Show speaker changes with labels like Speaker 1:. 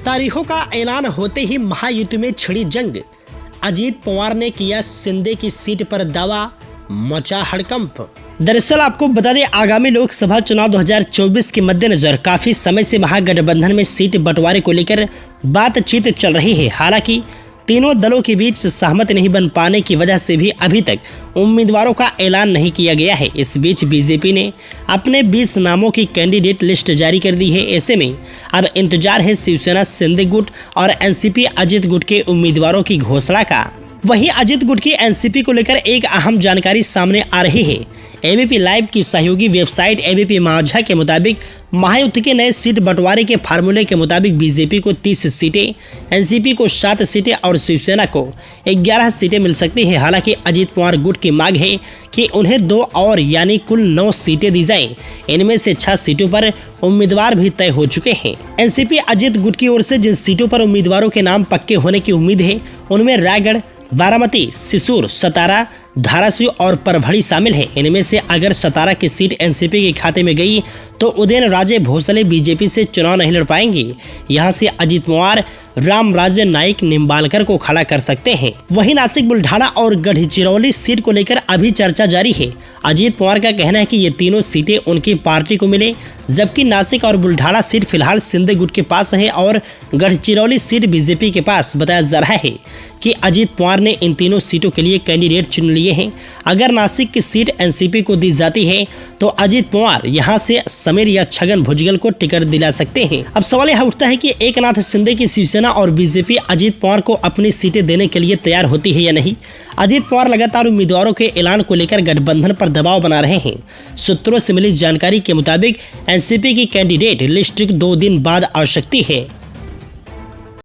Speaker 1: तारीखों का ऐलान होते ही महायुद्ध में छिड़ी जंग। अजीत पवार ने किया शिंदे की सीट पर दावा, मचा हड़कंप। दरअसल आपको बता दें, आगामी लोकसभा चुनाव 2024 के मद्देनजर काफी समय से महागठबंधन में सीट बंटवारे को लेकर बातचीत चल रही है। हालांकि तीनों दलों के बीच सहमत नहीं बन पाने की वजह से भी अभी तक उम्मीदवारों का ऐलान नहीं किया गया है। इस बीच बीजेपी ने अपने 20 नामों की कैंडिडेट लिस्ट जारी कर दी है। ऐसे में अब इंतजार है शिवसेना शिंदे गुट और एनसीपी अजित गुट के उम्मीदवारों की घोषणा का। वहीं अजित गुट की एनसीपी को लेकर एक अहम जानकारी सामने आ रही है। एबीपी लाइव की सहयोगी वेबसाइट एबीपी माझा के मुताबिक महायुद्ध के नए सीट बंटवारे के फार्मूले के मुताबिक बीजेपी को 30 सीटें, एनसीपी को 7 सीटें और शिवसेना को 11 सीटें मिल सकती हैं। हालांकि अजित पवार गुट की मांग है कि उन्हें 2 और यानी कुल 9 सीटें दी जाएं। इनमें से 6 सीटों पर उम्मीदवार भी तय हो चुके हैं। एनसीपी अजित गुट की ओर से जिन सीटों पर उम्मीदवारों के नाम पक्के होने की उम्मीद है, उनमें रायगढ़, बारामती, सिसूर, सतारा, धाराशिव और परभणी शामिल है। इनमें से अगर सतारा की सीट एनसीपी के खाते में गई तो उदयन राजे भोसले बीजेपी से चुनाव नहीं लड़ पाएंगे। यहां से अजित पवार रामराजे नाइक निम्बालकर को खड़ा कर सकते हैं। वहीं नासिक, बुल्ढाना और गढ़चिरौली सीट को लेकर अभी चर्चा जारी है। अजित पवार का कहना है कि ये तीनों सीटें उनकी पार्टी को मिले, जबकि नासिक और बुल्ढाना सीट फिलहाल शिंदे गुट के पास है और गढ़चिरौली सीट बीजेपी के पास। बताया जा रहा है कि अजित पवार ने इन तीनों सीटों के लिए कैंडिडेट चुन लिए हैं। अगर नासिक की सीट एनसीपी को दी जाती है तो अजित पवार यहां से समीर या छगन भुजबल को टिकट दिला सकते हैं। अब सवाल यह उठता है कि एकनाथ शिंदे की शिवसेना और बीजेपी अजित पवार को अपनी सीटें देने के लिए तैयार होती है या नहीं। अजित पवार लगातार उम्मीदवारों के ऐलान को लेकर गठबंधन पर दबाव बना रहे हैं। सूत्रों से मिली जानकारी के मुताबिक एनसीपी की कैंडिडेट लिस्ट 2 दिन बाद आ सकती है।